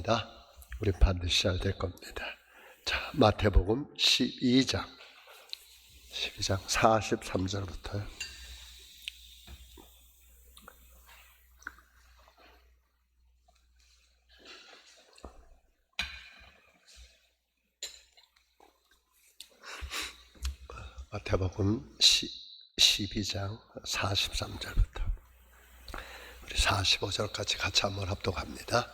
겁니다. 우리 반드시 잘 될 겁니다. 자, 마태복음 12장 43절부터요. 마태복음 12장 43절부터 우리 45절까지 같이 한번 합독합니다.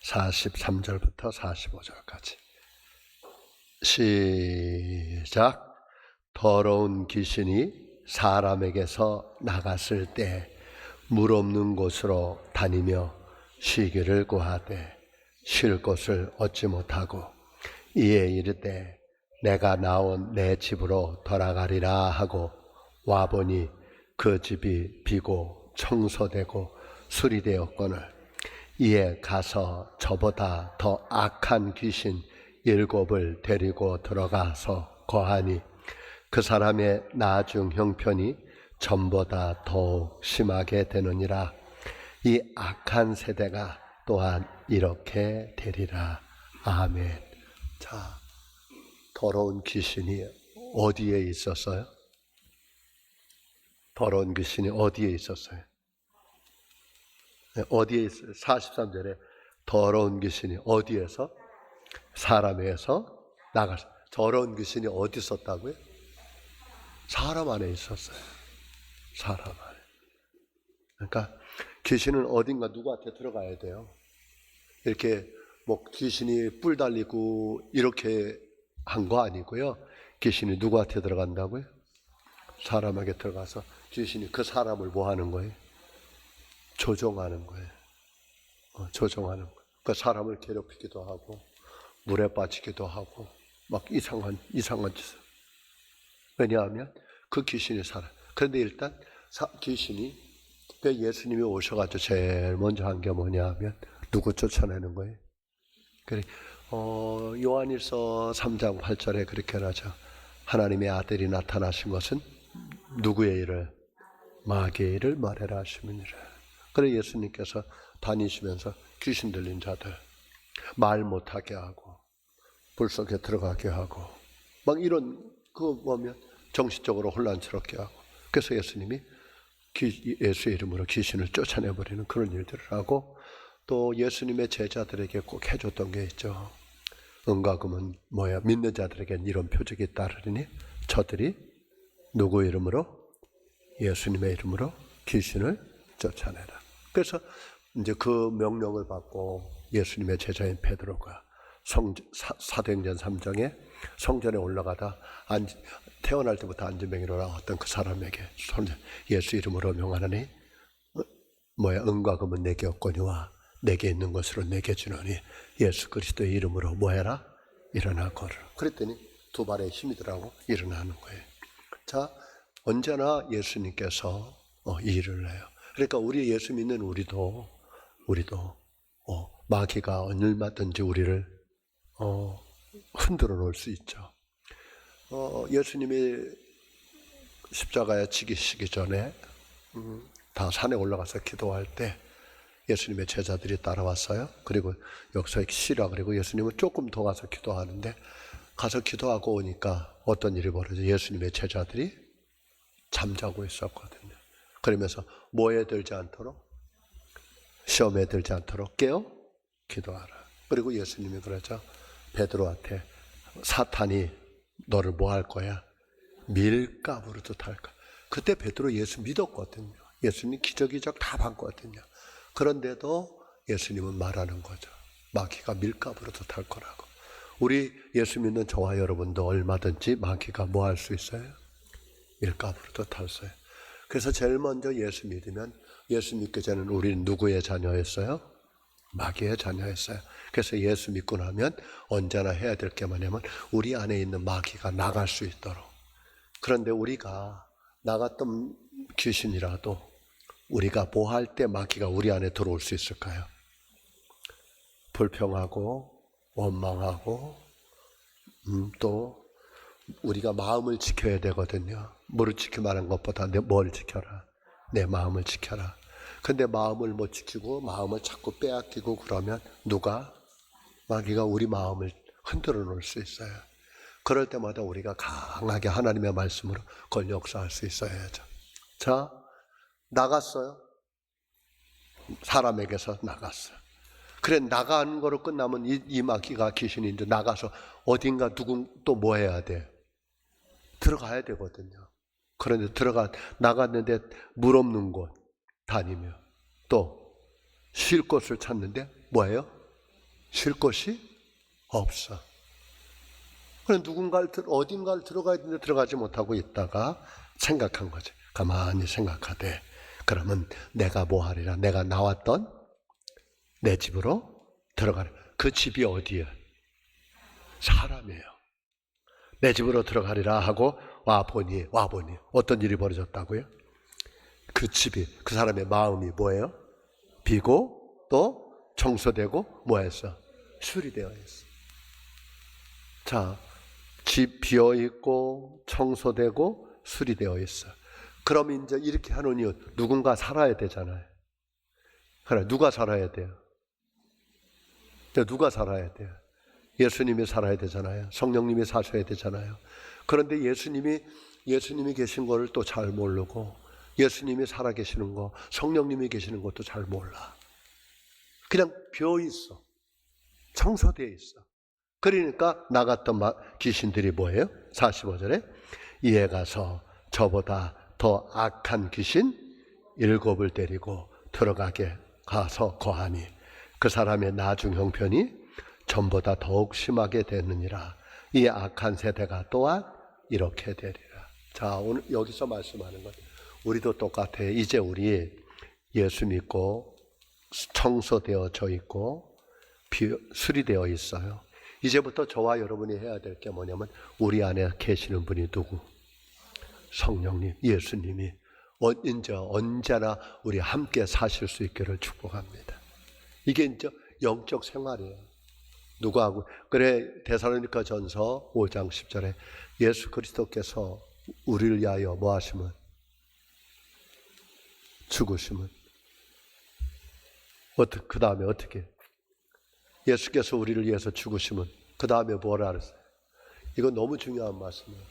43절부터 45절까지 시작. 더러운 귀신이 사람에게서 나갔을 때 물 없는 곳으로 다니며 쉬기를 구하되 쉴 곳을 얻지 못하고 이에 이르되 내가 나온 내 집으로 돌아가리라 하고 와보니 그 집이 비고 청소되고 수리되었거늘 이에 가서 저보다 더 악한 귀신 7을 데리고 들어가서 거하니 그 사람의 나중 형편이 전보다 더욱 심하게 되느니라. 이 악한 세대가 또한 이렇게 되리라. 아멘. 자, 더러운 귀신이 어디에 있었어요? 더러운 귀신이 어디에 있었어요? 어디에 있어요? 43절에 더러운 귀신이 어디에서? 사람에서 나갔어요. 더러운 귀신이 어디 있었다고요? 사람 안에 있었어요. 사람 안에. 그러니까 귀신은 어딘가 누구한테 들어가야 돼요. 이렇게 뭐 귀신이 뿔 달리고 이렇게 한 거 아니고요. 귀신이 누구한테 들어간다고요? 사람에게 들어가서 귀신이 그 사람을 뭐 하는 거예요? 조종하는 거예요. 조종하는 거예요. 그 사람을 괴롭히기도 하고 물에 빠지기도 하고 막 이상한 짓을. 왜냐하면 그 귀신이 살아요. 그런데 일단 귀신이 예수님이 오셔가지고 제일 먼저 한 게 뭐냐 하면 누구 쫓아내는 거예요? 그래, 요한일서 3장 8절에 그렇게 하죠. 하나님의 아들이 나타나신 것은 누구의 일을? 마귀의 일을 말해라 하시느니라. 그래 예수님께서 다니시면서 귀신 들린 자들 말 못하게 하고 불 속에 들어가게 하고 막 이런 그거 보면 정신적으로 혼란스럽게 하고 그래서 예수님이 예수의 이름으로 귀신을 쫓아내버리는 그런 일들을 하고 또 예수님의 제자들에게 꼭 해줬던 게 있죠. 은과 금은 뭐야? 믿는 자들에게는 이런 표적이 따르니 저들이 누구 이름으로? 예수님의 이름으로 귀신을 쫓아내라. 그래서 이제 그 명령을 받고 예수님의 제자인 베드로가 사도행전 3장에 성전에 올라가다 태어날 때부터 안진병이로 나왔던 그 사람에게 예수 이름으로 명하노니 은과 금은 내게 없거니와 내게 있는 것으로 내게 주노니 예수 그리스도의 이름으로 뭐해라? 일어나 걸으라. 그랬더니 두 발에 힘이 들어가고 일어나는 거예요. 자, 언제나 예수님께서 이 일을 해요. 그러니까 우리 예수 믿는 우리도 마귀가 얼마든지 우리를 흔들어 놓을 수 있죠. 예수님이 십자가에 지기시기 전에 다 산에 올라가서 기도할 때 예수님의 제자들이 따라왔어요. 그리고 여기서 쉬라 그리고 예수님은 조금 더 가서 기도하는데 가서 기도하고 오니까 어떤 일이 벌어져? 예수님의 제자들이 잠자고 있었거든요. 그러면서 뭐에 들지 않도록? 시험에 들지 않도록 깨어 기도하라. 그리고 예수님이 그러죠. 베드로한테 사탄이 너를 뭐 할 거야? 밀가부르듯 할 거야. 그때 베드로 예수 믿었거든요. 예수님 기적이적 다 봤거든요. 그런데도 예수님은 말하는 거죠. 마귀가 밀가부르듯 할 거라고. 우리 예수 믿는 저와 여러분도 얼마든지 마귀가 뭐 할 수 있어요? 밀가부르듯 할 수 있어요. 그래서 제일 먼저 예수 믿으면 예수 믿기 전에는 우리는 누구의 자녀였어요? 마귀의 자녀였어요. 그래서 예수 믿고 나면 언제나 해야 될 게 뭐냐면 우리 안에 있는 마귀가 나갈 수 있도록. 그런데 우리가 나갔던 귀신이라도 우리가 뭐 할 때 마귀가 우리 안에 들어올 수 있을까요? 불평하고 원망하고 또 우리가 마음을 지켜야 되거든요. 뭐를 지켜 말한 것보다 뭘 지켜라? 내 마음을 지켜라. 근데 마음을 못 지키고 마음을 자꾸 빼앗기고 그러면 누가? 마귀가 우리 마음을 흔들어 놓을 수 있어요. 그럴 때마다 우리가 강하게 하나님의 말씀으로 그걸 역사할 수 있어야죠. 자, 나갔어요. 사람에게서 나갔어요. 그래, 나가는 거로 끝나면 이 마귀가 귀신인데 나가서 어딘가 또 뭐 해야 돼? 들어가야 되거든요. 그런데 나갔는데 물 없는 곳 다니며 또 쉴 곳을 찾는데 뭐예요? 쉴 곳이 없어. 그래, 어딘가를 들어가야 되는데 들어가지 못하고 있다가 생각한 거지. 가만히 생각하되, 그러면 내가 뭐 하리라? 내가 나왔던 내 집으로 들어가라. 그 집이 어디야? 사람이에요. 내 집으로 들어가리라 하고 와보니 어떤 일이 벌어졌다고요? 그 집이, 그 사람의 마음이 뭐예요? 비고 또 청소되고 뭐 했어? 수리되어 있어. 자, 집 비어 있고 청소되고 수리되어 있어. 그럼 이제 이렇게 하는 이유, 누군가 살아야 되잖아요. 그래, 누가 살아야 돼요? 누가 살아야 돼요? 예수님이 살아야 되잖아요. 성령님이 사셔야 되잖아요. 그런데 예수님이 계신 거를 또 잘 모르고, 예수님이 살아 계시는 거, 성령님이 계시는 것도 잘 몰라. 그냥 비어 있어. 청소되어 있어. 그러니까 나갔던 귀신들이 뭐예요? 45절에 이에 가서 저보다 더 악한 귀신 7을 데리고 들어가게 가서 거하니 그 사람의 나중 형편이 전보다 더욱 심하게 됐느니라. 이 악한 세대가 또한 이렇게 되리라. 자, 오늘 여기서 말씀하는 것, 우리도 똑같아요. 이제 우리 예수 믿고 청소되어져 있고 수리되어 있어요. 이제부터 저와 여러분이 해야 될 게 뭐냐면, 우리 안에 계시는 분이 누구? 성령님, 예수님이 이제 언제나 우리 함께 사실 수 있기를 축복합니다. 이게 이제 영적 생활이에요. 누구하고? 그래, 데살로니가 전서 5장 10절에 예수 그리스도께서 우리를 위하여 뭐 하시면? 죽으시면. 그 다음에 어떻게? 예수께서 우리를 위해서 죽으시면 그 다음에 뭐라 그랬어요? 이거 너무 중요한 말씀이에요.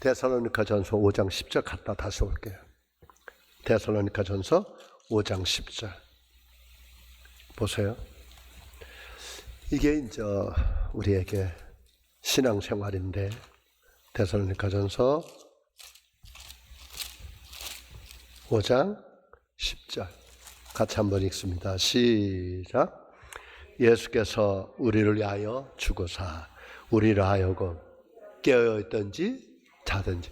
데살로니가 전서 5장 10절 갖다 다시 올게요. 데살로니가 전서 5장 10절 보세요. 이게 이제 우리에게 신앙생활인데, 데살로니가 전서 5장 10절 같이 한번 읽습니다. 시작. 예수께서 우리를 위하여 죽으사 우리를 하여금 깨어있든지 자든지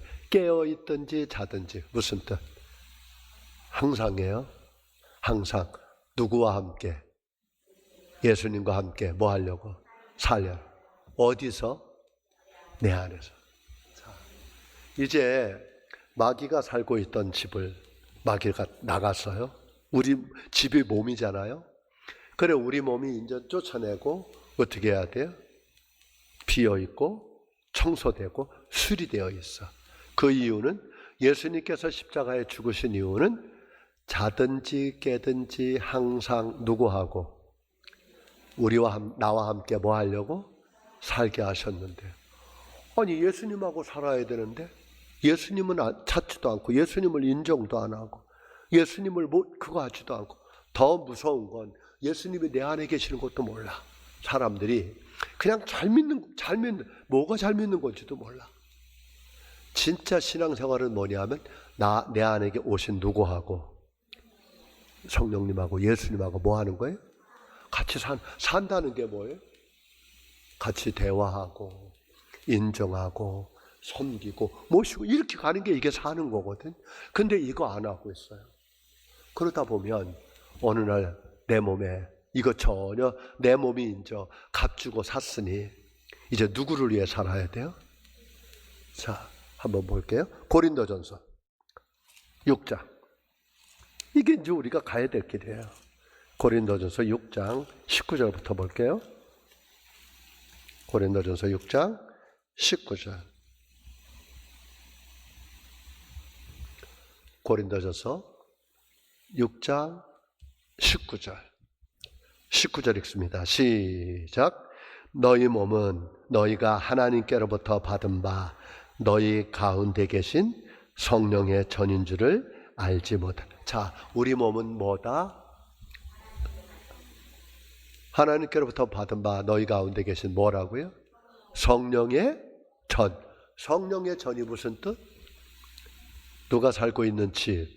무슨 뜻? 항상이에요. 항상 누구와 함께? 예수님과 함께 뭐 하려고? 살려. 어디서? 내 안에서. 자, 이제 마귀가 살고 있던 집을 마귀가 나갔어요. 우리 집이 몸이잖아요. 그래, 우리 몸이 이제 쫓아내고 어떻게 해야 돼요? 비어있고 청소되고 수리되어 있어. 그 이유는, 예수님께서 십자가에 죽으신 이유는 자든지 깨든지 항상 누구하고? 나와 함께 뭐 하려고? 살게 하셨는데, 아니 예수님하고 살아야 되는데 예수님은 찾지도 않고 예수님을 인정도 안 하고 예수님을 그거 하지도 않고, 더 무서운 건 예수님이 내 안에 계시는 것도 몰라. 사람들이 그냥 뭐가 잘 믿는 건지도 몰라. 진짜 신앙생활은 뭐냐면, 내 안에 오신 누구하고? 성령님하고 예수님하고 뭐 하는 거예요? 같이 산다는 게 뭐예요? 같이 대화하고 인정하고 섬기고 모시고 이렇게 가는 게 이게 사는 거거든. 근데 이거 안 하고 있어요. 그러다 보면 어느 날 내 몸에 이거 전혀, 내 몸이 이제 값주고 샀으니 이제 누구를 위해 살아야 돼요? 자, 한번 볼게요. 고린도전서 6장. 이게 이제 우리가 가야 될 길이에요. 고린도전서 6장 19절부터 볼게요. 고린도전서 6장 19절. 고린도전서 6장 19절 읽습니다. 시작. 너희 몸은 너희가 하나님께로부터 받은 바 너희 가운데 계신 성령의 전인 줄을 알지 못한다. 자, 우리 몸은 뭐다? 하나님께로부터 받은 바 너희 가운데 계신 뭐라고요? 성령의 전. 성령의 전이 무슨 뜻? 누가 살고 있는 집?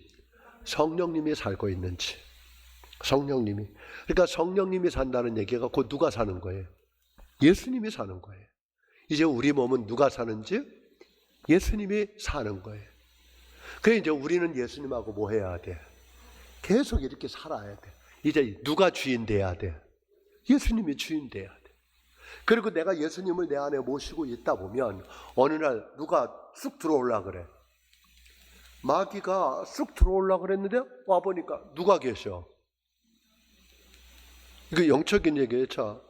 성령님이 살고 있는 집. 성령님이. 그러니까 성령님이 산다는 얘기가 곧 누가 사는 거예요? 예수님이 사는 거예요. 이제 우리 몸은 누가 사는지? 예수님이 사는 거예요. 그래 이제 우리는 예수님하고 뭐 해야 돼? 계속 이렇게 살아야 돼. 이제 누가 주인 돼야 돼? 예수님이 주인 돼야 돼. 그리고 내가 예수님을 내 안에 모시고 있다 보면 어느 날 누가 쑥 들어올라 그래. 마귀가 쑥 들어올라 그랬는데 와보니까 누가 계셔? 이거 영적인 얘기예요. 자,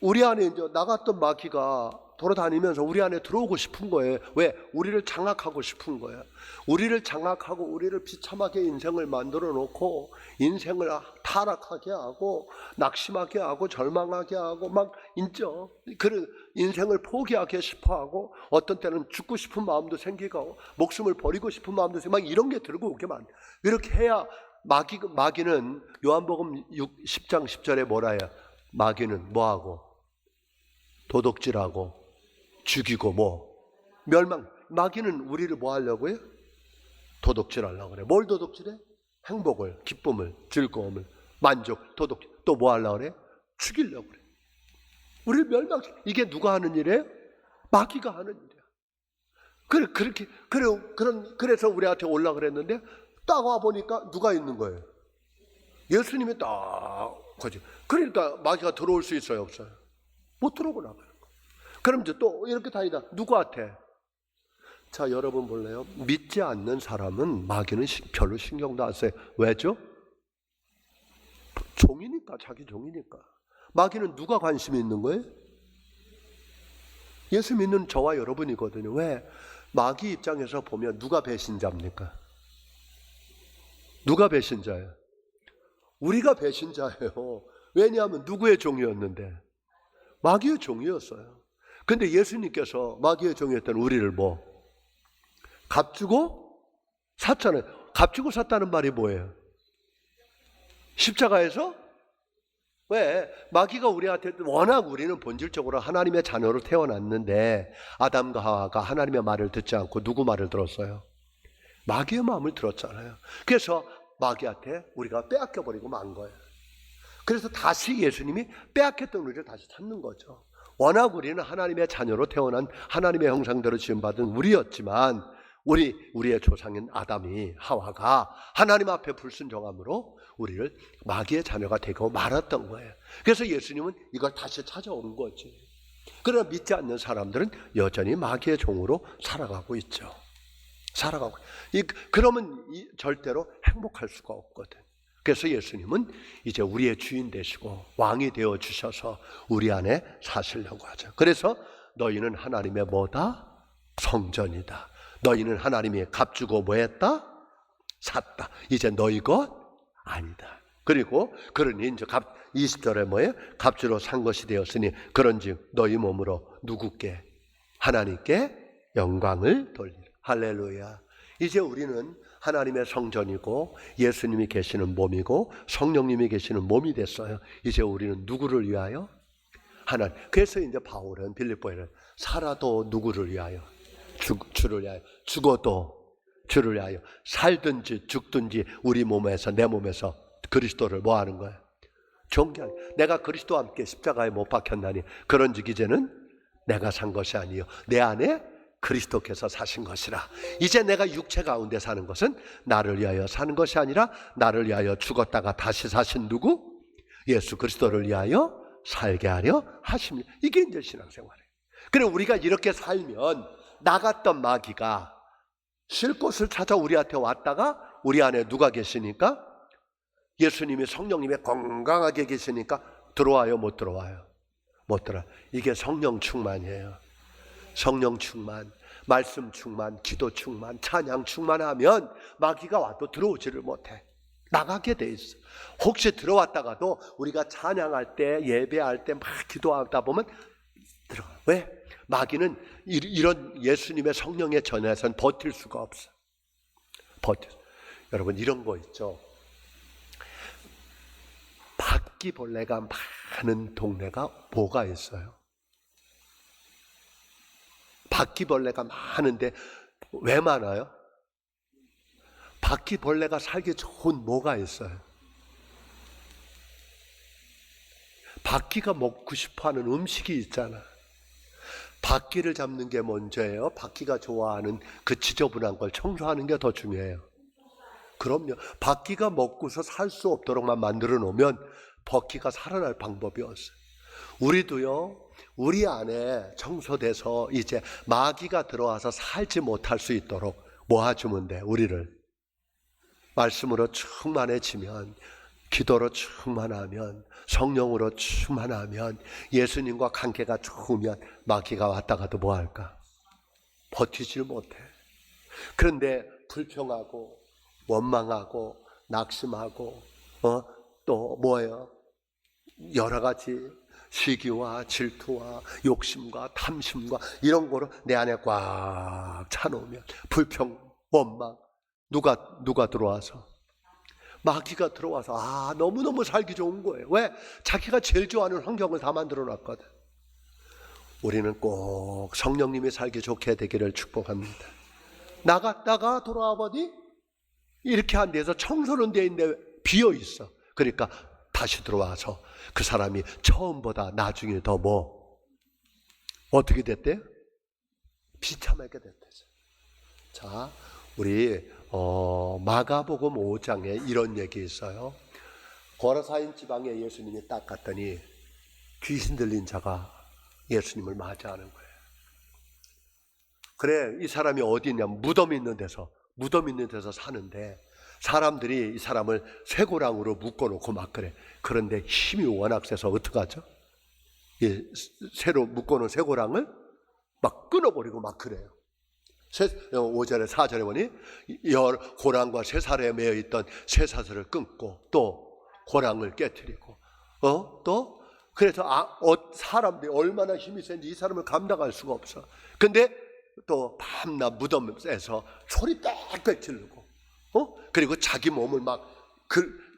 우리 안에 이제 나갔던 마귀가 돌아다니면서 우리 안에 들어오고 싶은 거예요. 왜? 우리를 장악하고 싶은 거예요. 우리를 장악하고 우리를 비참하게 인생을 만들어 놓고 인생을 타락하게 하고 낙심하게 하고 절망하게 하고 막 있죠. 그런 인생을 포기하게 싶어하고 어떤 때는 죽고 싶은 마음도 생기고 목숨을 버리고 싶은 마음도 생기고 막 이런 게 들고 오게 만. 이렇게 해야 마귀는 요한복음 10장 10절에 뭐라 해요? 마귀는 뭐하고? 도둑질하고 죽이고 뭐 멸망. 마귀는 우리를 뭐 하려고 해요? 도둑질하려고 그래. 뭘 도둑질해? 행복을, 기쁨을, 즐거움을, 만족, 도둑질. 또 뭐 하려고 그래? 죽이려고 그래. 우리를 멸망시켜. 이게 누가 하는 일이에요? 마귀가 하는 일이야. 그래서 우리한테 올라 그랬는데 딱 와 보니까 누가 있는 거예요? 예수님이 딱 거지. 그러니까 마귀가 들어올 수 있어요, 없어요? 못 들어오고 나가요. 그럼 이제 또 이렇게 다니다 누구한테? 자, 여러분 볼래요? 믿지 않는 사람은 마귀는 별로 신경도 안 써요. 왜죠? 종이니까, 자기 종이니까. 마귀는 누가 관심이 있는 거예요? 예수 믿는 저와 여러분이거든요. 왜? 마귀 입장에서 보면 누가 배신자입니까? 누가 배신자예요? 우리가 배신자예요. 왜냐하면 누구의 종이었는데? 마귀의 종이었어요. 근데 예수님께서 마귀의 종이었던 우리를 뭐? 값주고 샀잖아요. 값주고 샀다는 말이 뭐예요? 십자가에서? 왜? 마귀가 우리한테 워낙 우리는 본질적으로 하나님의 자녀로 태어났는데 아담과 하와가 하나님의 말을 듣지 않고 누구 말을 들었어요? 마귀의 마음을 들었잖아요. 그래서 마귀한테 우리가 빼앗겨버리고 만 거예요. 그래서 다시 예수님이 빼앗겼던 우리를 다시 찾는 거죠. 워낙 우리는 하나님의 자녀로 태어난 하나님의 형상대로 지음받은 우리였지만 우리의 조상인 아담이 하와가 하나님 앞에 불순종함으로 우리를 마귀의 자녀가 되고 말았던 거예요. 그래서 예수님은 이걸 다시 찾아온 거지. 그러나 믿지 않는 사람들은 여전히 마귀의 종으로 살아가고 있죠. 그러면 절대로 행복할 수가 없거든. 그래서 예수님은 이제 우리의 주인 되시고 왕이 되어 주셔서 우리 안에 사시려고 하죠. 그래서 너희는 하나님의 뭐다? 성전이다. 너희는 하나님의 값주고 뭐했다? 샀다. 이제 너희 것 아니다. 그리고 그러니 이제 20절에 뭐예요? 값주로 산 것이 되었으니 그런즉 너희 몸으로 누구께? 하나님께 영광을 돌리라. 할렐루야. 이제 우리는 하나님의 성전이고 예수님이 계시는 몸이고 성령님이 계시는 몸이 됐어요. 이제 우리는 누구를 위하여? 하나님. 그래서 이제 바울은 빌립보에는 살아도 누구를 위하여? 주를 위하여. 죽어도 주를 위하여. 살든지 죽든지 우리 몸에서 내 몸에서 그리스도를 뭐 하는 거예요? 존경하는. 내가 그리스도와 함께 십자가에 못 박혔나니 그런즉 이제는 내가 산 것이 아니요 내 안에 그리스도께서 사신 것이라. 이제 내가 육체 가운데 사는 것은 나를 위하여 사는 것이 아니라 나를 위하여 죽었다가 다시 사신 누구? 예수 그리스도를 위하여 살게 하려 하십니다. 이게 이제 신앙생활이에요. 그래 우리가 이렇게 살면 나갔던 마귀가 쉴 곳을 찾아 우리한테 왔다가 우리 안에 누가 계시니까? 예수님이 성령님이 건강하게 계시니까 들어와요, 못 들어와요? 못 들어와요. 이게 성령 충만이에요. 성령 충만, 말씀 충만, 기도 충만, 찬양 충만하면 마귀가 와도 들어오지를 못해. 나가게 돼 있어. 혹시 들어왔다가도 우리가 찬양할 때, 예배할 때 막 기도하다 보면 들어가. 왜? 마귀는 이런 예수님의 성령의 전야에서는 버틸 수가 없어. 여러분, 이런 거 있죠. 바퀴벌레가 많은 동네가 뭐가 있어요? 바퀴벌레가 많은데 왜 많아요? 바퀴벌레가 살기 좋은 뭐가 있어요? 바퀴가 먹고 싶어하는 음식이 있잖아. 바퀴를 잡는 게 먼저예요? 바퀴가 좋아하는 그 지저분한 걸 청소하는 게 더 중요해요? 그럼요. 바퀴가 먹고서 살 수 없도록만 만들어 놓으면 바퀴가 살아날 방법이 없어요. 우리도요, 우리 안에 청소돼서 이제 마귀가 들어와서 살지 못할 수 있도록 모아주면 돼. 우리를 말씀으로 충만해지면, 기도로 충만하면, 성령으로 충만하면, 예수님과 관계가 좋으면 마귀가 왔다가도 뭐 할까? 버티질 못해. 그런데 불평하고 원망하고 낙심하고 또 뭐예요? 여러 가지 시기와 질투와 욕심과 탐심과 이런 거로 내 안에 꽉 차놓으면 불평, 원망, 누가 들어와서? 마귀가 들어와서 너무너무 살기 좋은 거예요. 왜? 자기가 제일 좋아하는 환경을 다 만들어 놨거든. 우리는 꼭 성령님이 살기 좋게 되기를 축복합니다. 나갔다가 돌아와 보니 이렇게 한 데서 청소는 돼 있는데 비어 있어. 그러니까 다시 들어와서 그 사람이 처음보다 나중에 더 어떻게 됐대요? 비참하게 됐대요. 자, 우리 마가복음 5장에 이런 얘기 있어요. 고라사인 지방에 예수님이 딱 갔더니 귀신 들린 자가 예수님을 맞이하는 거예요. 그래, 이 사람이 어디 있냐면 무덤 있는 데서 사는데 사람들이 이 사람을 쇠고랑으로 묶어놓고 막 그래. 그런데 힘이 워낙 세서 어떡하죠? 새로 묶어놓은 쇠고랑을 막 끊어버리고 막 그래요. 5절에 4절에 보니 고랑과 쇠사슬에 매여 있던 쇠사슬을 끊고 또 고랑을 깨트리고 또 그래서 사람들이 얼마나 힘이 센지 이 사람을 감당할 수가 없어. 근데 또 밤낮 무덤에서 소리 빽빽 지르고 그리고 자기 몸을 막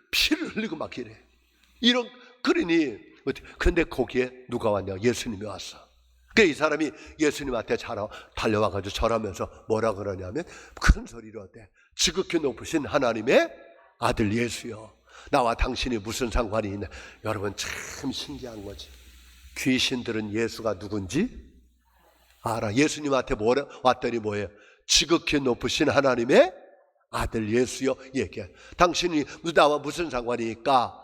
피를 흘리고 막 이래. 그러니 근데 거기에 누가 왔냐? 예수님이 왔어. 그래서 이 사람이 예수님한테 달려와가지고 절하면서 뭐라 그러냐면 큰 소리로 어때? 지극히 높으신 하나님의 아들 예수여, 나와 당신이 무슨 상관이 있냐? 여러분, 참 신기한 거지. 귀신들은 예수가 누군지 알아. 예수님한테 왔더니 뭐예요? 지극히 높으신 하나님의 아들 예수여 얘기해. 당신이 나와 무슨 상관이니까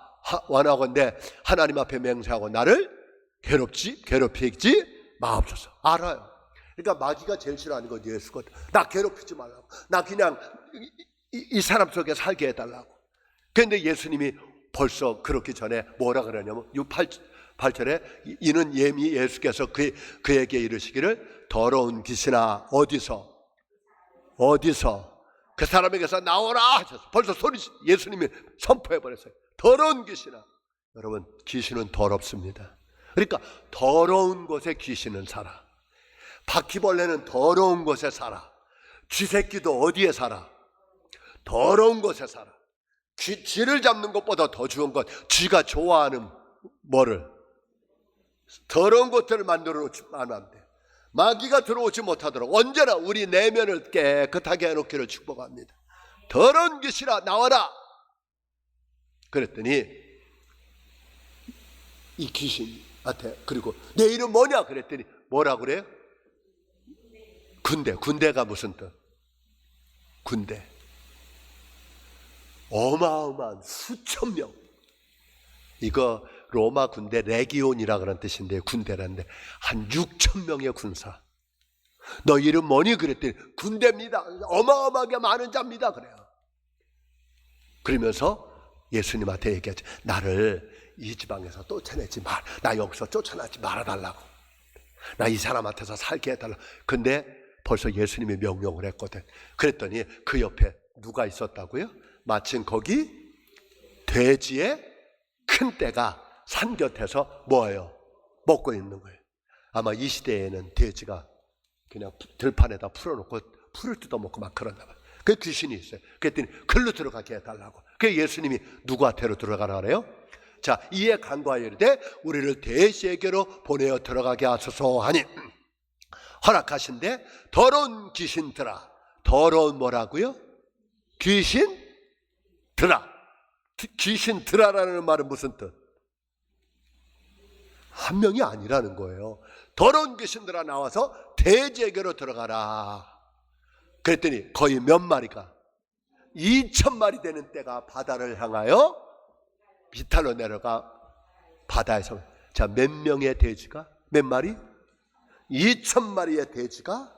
원하건대 하나님 앞에 맹세하고 나를 괴롭히지 마옵소서. 알아요. 그러니까 마귀가 제일 싫어하는 건 예수거든. 나 괴롭히지 말라고. 나 그냥 이 사람 속에 살게 해달라고. 그런데 예수님이 벌써 그렇기 전에 뭐라 그러냐면 8절에 이는 예미 예수께서 그에게 이르시기를 더러운 귀신아 어디서 그 사람에게서 나오라 하셔서 벌써 예수님이 선포해버렸어요. 더러운 귀신아. 여러분, 귀신은 더럽습니다. 그러니까 더러운 곳에 귀신은 살아. 바퀴벌레는 더러운 곳에 살아. 쥐새끼도 어디에 살아? 더러운 곳에 살아. 쥐를 잡는 것보다 더 좋은 건 쥐가 좋아하는 뭐를? 더러운 것들을 만들어 놓지 않으면 안 돼. 마귀가 들어오지 못하도록 언제나 우리 내면을 깨끗하게 해놓기를 축복합니다. 더러운 귀신아 나와라. 그랬더니 이 귀신한테 그리고 내 이름 뭐냐 그랬더니 뭐라 그래요? 군대가 무슨 뜻? 군대. 어마어마한 수천 명. 이거 로마 군대 레기온이라 그런 뜻인데 군대란데 한 6천 명의 군사. 너 이름 뭐니? 그랬더니 군대입니다. 어마어마하게 많은 자입니다. 그래요. 그러면서 예수님한테 얘기하죠. 나를 이 지방에서 쫓아내지 말. 나 여기서 쫓아내지 말아달라고. 나 이 사람한테서 살게 해달라고. 근데 벌써 예수님이 명령을 했거든. 그랬더니 그 옆에 누가 있었다고요? 마침 거기 돼지의 큰 떼가 산 곁에서 뭐예요? 먹고 있는 거예요. 아마 이 시대에는 돼지가 그냥 들판에다 풀어놓고 풀을 뜯어먹고 막 그런다 봐요. 그 귀신이 있어요. 그랬더니 글로 들어가게 해달라고. 그래서 예수님이 누구한테로 들어가라 그래요? 자, 이에 간구하여 이르되 우리를 돼지에게로 보내어 들어가게 하소서 하니 허락하신데 더러운 귀신들아. 더러운 뭐라고요? 귀신들아. 귀신들아라는 말은 무슨 뜻? 한 명이 아니라는 거예요. 더러운 귀신들아 나와서 돼지에게로 들어가라. 그랬더니 거의 몇 마리가 2,000마리 되는 떼가 바다를 향하여 비탈로 내려가 바다에서. 자, 몇 명의 돼지가? 몇 마리? 2,000마리의 돼지가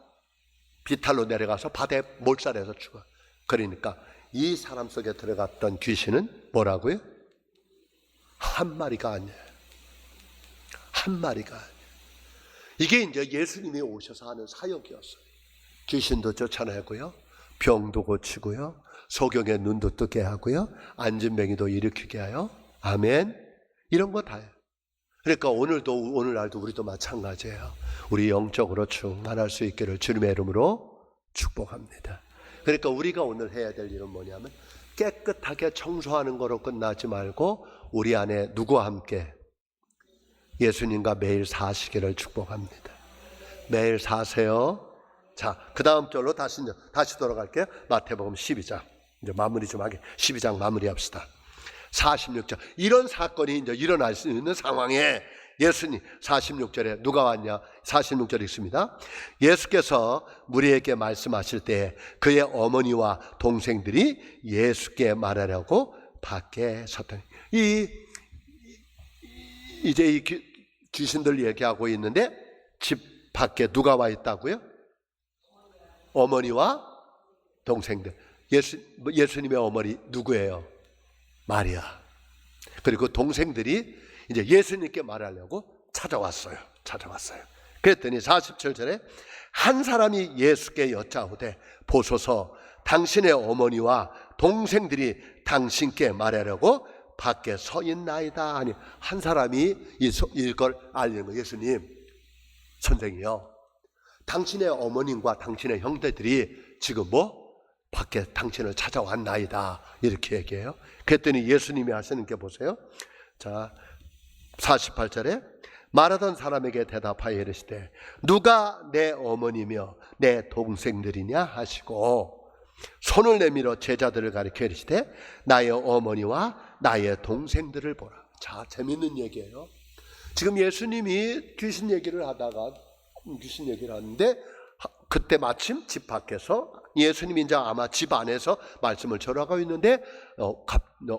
비탈로 내려가서 바다에 몰살해서 죽어. 그러니까 이 사람 속에 들어갔던 귀신은 뭐라고요? 한 마리가 아니에요. 한 마리가 아니에요. 이게 이제 예수님이 오셔서 하는 사역이었어요. 귀신도 쫓아내고요, 병도 고치고요, 소경의 눈도 뜨게 하고요, 안진뱅이도 일으키게 하여, 아멘. 이런 거 다예요. 그러니까 오늘날도 우리도 마찬가지예요. 우리 영적으로 충만할 수 있기를 주님의 이름으로 축복합니다. 그러니까 우리가 오늘 해야 될 일은 뭐냐면 깨끗하게 청소하는 거로 끝나지 말고 우리 안에 누구와 함께 예수님과 매일 사시기를 축복합니다. 매일 사세요. 자, 그 다음 절로 다시 돌아갈게요. 마태복음 12장. 이제 마무리 좀 하게. 12장 마무리합시다. 46절. 이런 사건이 이제 일어날 수 있는 상황에 예수님 46절에 누가 왔냐? 46절 읽습니다. 예수께서 무리에게 말씀하실 때 그의 어머니와 동생들이 예수께 말하려고 밖에 섰더니 이제 이 귀신들 얘기하고 있는데 집 밖에 누가 와 있다고요? 어머니와 동생들. 예수님의 어머니 누구예요? 마리아. 그리고 동생들이 이제 예수님께 말하려고 찾아왔어요. 그랬더니 47절에 한 사람이 예수께 여짜오되 보소서 당신의 어머니와 동생들이 당신께 말하려고 밖에 서 있나이다 하니, 한 사람이 이걸 알리는 거예요. 예수님, 선생이요, 당신의 어머님과 당신의 형제들이 지금 밖에 당신을 찾아왔나이다, 이렇게 얘기해요. 그랬더니 예수님이 하시는 게 보세요. 자, 48절에 말하던 사람에게 대답하여 이르시되 누가 내 어머니며 내 동생들이냐 하시고 손을 내밀어 제자들을 가리켜 이르시되 나의 어머니와 나의 동생들을 보라. 자, 재밌는 얘기예요. 지금 예수님이 귀신 얘기를 하는데 그때 마침 집 밖에서 예수님이 이제 아마 집 안에서 말씀을 전하고 있는데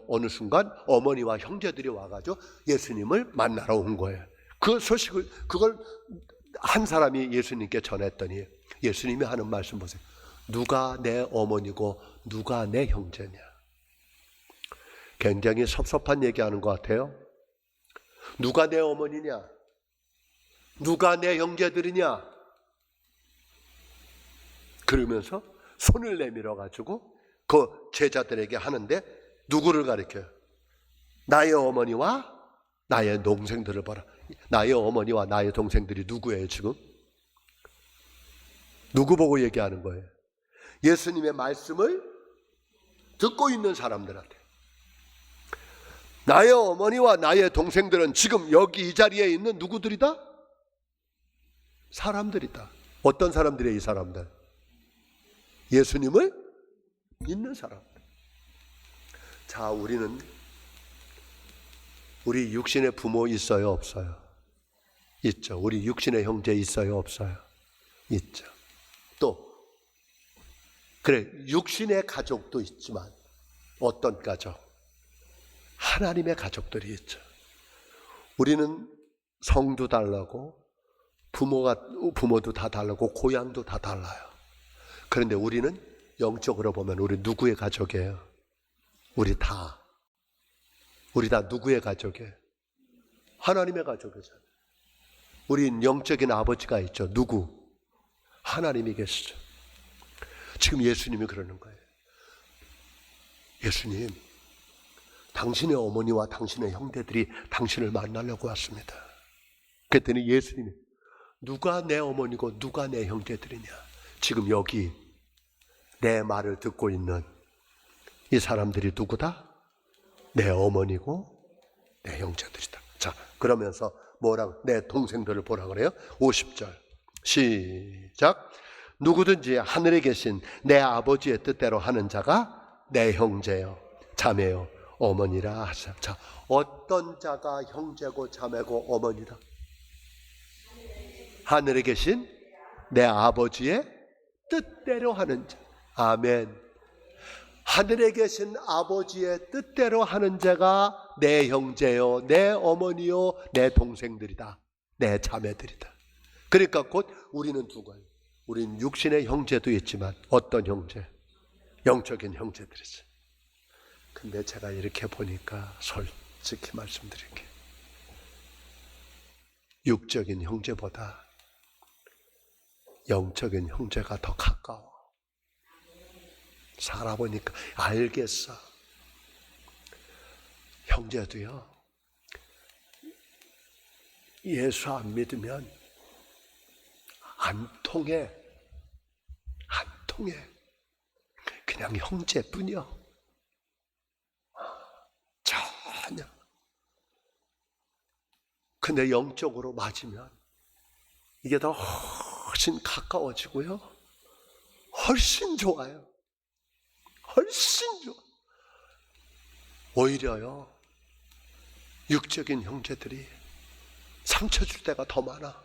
어느 순간 어머니와 형제들이 와가지고 예수님을 만나러 온 거예요. 그 소식을, 그걸 한 사람이 예수님께 전했더니 예수님이 하는 말씀 보세요. 누가 내 어머니고 누가 내 형제냐. 굉장히 섭섭한 얘기하는 것 같아요. 누가 내 어머니냐, 누가 내 형제들이냐, 그러면서 손을 내밀어 가지고 그 제자들에게 하는데 누구를 가리켜요? 나의 어머니와 나의 동생들을 봐라. 나의 어머니와 나의 동생들이 누구예요 지금? 누구 보고 얘기하는 거예요? 예수님의 말씀을 듣고 있는 사람들한테. 나의 어머니와 나의 동생들은 지금 여기 이 자리에 있는 누구들이다? 사람들이다. 어떤 사람들이에요 이 사람들? 예수님을 믿는 사람들. 자, 우리 육신의 부모 있어요 없어요? 있죠. 우리 육신의 형제 있어요 없어요? 있죠. 또 그래, 육신의 가족도 있지만 어떤 가족? 하나님의 가족들이 있죠. 우리는 성도 다르고 부모도 다 다르고 고향도 다 달라요. 그런데 우리는 영적으로 보면 우리 누구의 가족이에요? 우리 다 누구의 가족이에요? 하나님의 가족이잖아요. 우린 영적인 아버지가 있죠. 누구? 하나님이 계시죠. 지금 예수님이 그러는 거예요. 예수님, 당신의 어머니와 당신의 형제들이 당신을 만나려고 왔습니다. 그랬더니 예수님이 누가 내 어머니고 누가 내 형제들이냐? 지금 여기 내 말을 듣고 있는 이 사람들이 누구다? 내 어머니고 내 형제들이다. 자, 그러면서 뭐라고? 내 동생들을 보라 그래요? 50절 시작. 누구든지 하늘에 계신 내 아버지의 뜻대로 하는 자가 내 형제요 자매요 어머니라 하자. 자, 어떤 자가 형제고 자매고 어머니라? 하늘에 계신 내 아버지의 뜻대로 하는 자. 아멘. 하늘에 계신 아버지의 뜻대로 하는 자가 내 형제요, 내 어머니요, 내 동생들이다. 내 자매들이다. 그러니까 곧 우리는 누구예요? 우리는 육신의 형제도 있지만 어떤 형제? 영적인 형제들이지. 근데 제가 이렇게 보니까 솔직히 말씀드릴게요. 육적인 형제보다 영적인 형제가 더 가까워. 살아보니까 알겠어. 형제도요, 예수 안 믿으면 안 통해. 안 통해. 그냥 형제뿐이요. 전혀. 근데 영적으로 맞으면 이게 더 훨씬 가까워지고요. 훨씬 좋아요. 훨씬 좋아. 오히려요, 육적인 형제들이 상처 줄 때가 더 많아.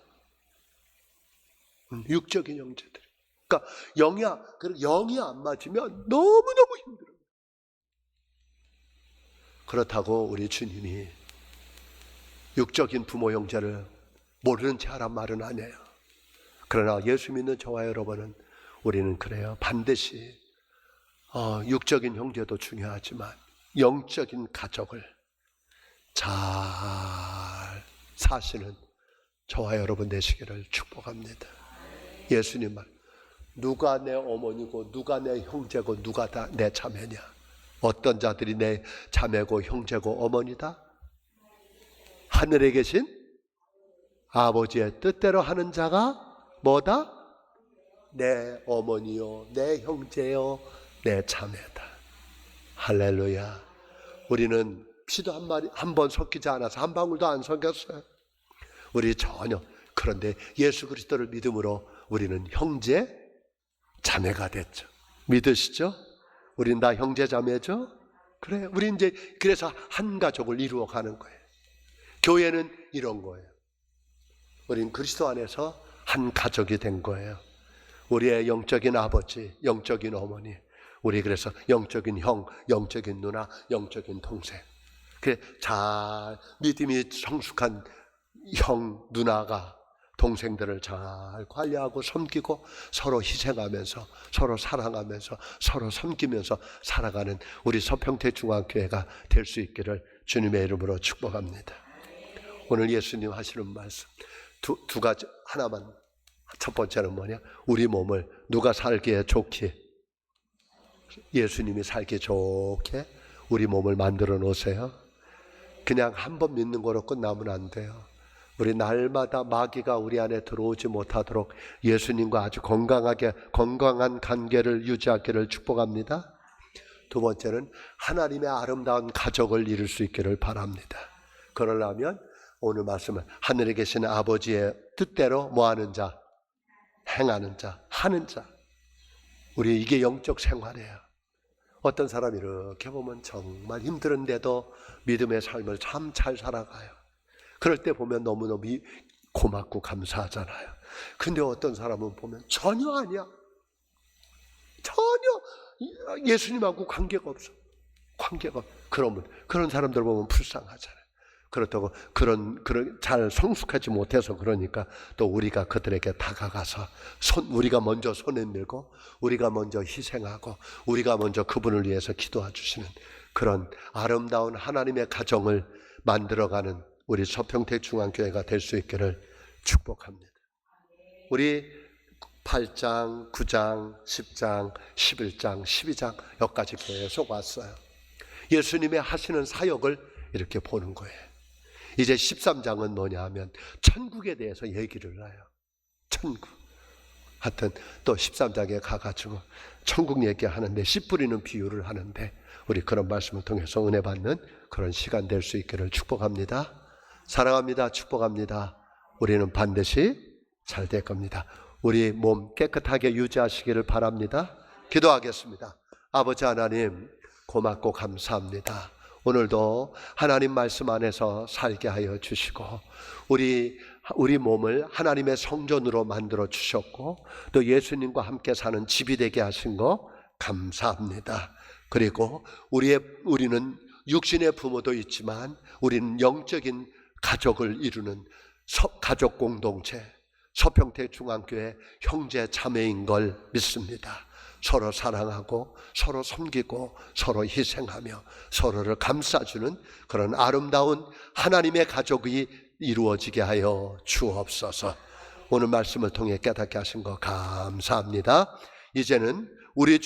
육적인 형제들. 그러니까 영이 안 맞으면 너무너무 힘들어요. 그렇다고 우리 주님이 육적인 부모 형제를 모르는 채 하란 말은 아니에요. 그러나 예수 믿는 저와 여러분은 우리는 그래요. 반드시 육적인 형제도 중요하지만 영적인 가족을 잘 사시는 저와 여러분 되시기를 축복합니다. 예수님 말, 누가 내 어머니고 누가 내 형제고 누가 다 내 자매냐? 어떤 자들이 내 자매고 형제고 어머니다? 하늘에 계신 아버지의 뜻대로 하는 자가 뭐다? 내 어머니요, 내 형제요, 내 자매다. 할렐루야. 우리는 피도 한 번 섞이지 않아서 한 방울도 안 섞였어요. 우리 전혀. 그런데 예수 그리스도를 믿음으로 우리는 형제 자매가 됐죠. 믿으시죠? 우린 다 형제 자매죠? 그래, 우리 이제 그래서 한 가족을 이루어 가는 거예요. 교회는 이런 거예요. 우린 그리스도 안에서 한 가족이 된 거예요. 우리의 영적인 아버지, 영적인 어머니, 우리 그래서 영적인 형, 영적인 누나, 영적인 동생. 그래, 잘 믿음이 성숙한 형, 누나가 동생들을 잘 관리하고 섬기고 서로 희생하면서 서로 사랑하면서 서로 섬기면서 살아가는 우리 서평택 중앙교회가 될 수 있기를 주님의 이름으로 축복합니다. 오늘 예수님 하시는 말씀 두 가지 하나만. 첫 번째는 뭐냐? 우리 몸을 누가 살기에 좋게, 예수님이 살기 좋게 우리 몸을 만들어 놓으세요. 그냥 한 번 믿는 거로 끝나면 안 돼요. 우리 날마다 마귀가 우리 안에 들어오지 못하도록 예수님과 아주 건강한 관계를 유지하기를 축복합니다. 두 번째는 하나님의 아름다운 가족을 이룰 수 있기를 바랍니다. 그러려면 오늘 말씀은 하늘에 계신 아버지의 뜻대로 뭐하는 자? 행하는 자, 하는 자. 우리 이게 영적 생활이에요. 어떤 사람이 이렇게 보면 정말 힘들은데도 믿음의 삶을 참 잘 살아가요. 그럴 때 보면 너무너무 고맙고 감사하잖아요. 근데 어떤 사람은 보면 전혀 아니야. 전혀 예수님하고 관계가 없어. 그러면 그런 사람들 보면 불쌍하잖아요. 그렇다고 그런 잘 성숙하지 못해서 그러니까 또 우리가 그들에게 다가가서 우리가 먼저 손에 밀고 우리가 먼저 희생하고 우리가 먼저 그분을 위해서 기도해 주시는 그런 아름다운 하나님의 가정을 만들어가는 우리 서평택 중앙교회가 될 수 있기를 축복합니다. 우리 8장, 9장, 10장, 11장, 12장 여기까지 계속 왔어요. 예수님의 하시는 사역을 이렇게 보는 거예요. 이제 13장은 뭐냐 하면 천국에 대해서 얘기를 해요. 천국. 하여튼 또 13장에 가가지고 천국 얘기하는데 씨 뿌리는 비유를 하는데, 우리 그런 말씀을 통해서 은혜 받는 그런 시간 될 수 있기를 축복합니다. 사랑합니다. 축복합니다. 우리는 반드시 잘 될 겁니다. 우리 몸 깨끗하게 유지하시기를 바랍니다. 기도하겠습니다. 아버지 하나님, 고맙고 감사합니다. 오늘도 하나님 말씀 안에서 살게 하여 주시고 우리 몸을 하나님의 성전으로 만들어 주셨고 또 예수님과 함께 사는 집이 되게 하신 거 감사합니다. 그리고 우리는 육신의 부모도 있지만 우리는 영적인 가족을 이루는 가족 공동체, 서평택 중앙교회 형제 자매인 걸 믿습니다. 서로 사랑하고 서로 섬기고 서로 희생하며 서로를 감싸주는 그런 아름다운 하나님의 가족이 이루어지게 하여 주옵소서. 오늘 말씀을 통해 깨닫게 하신 거 감사합니다. 이제는 우리 주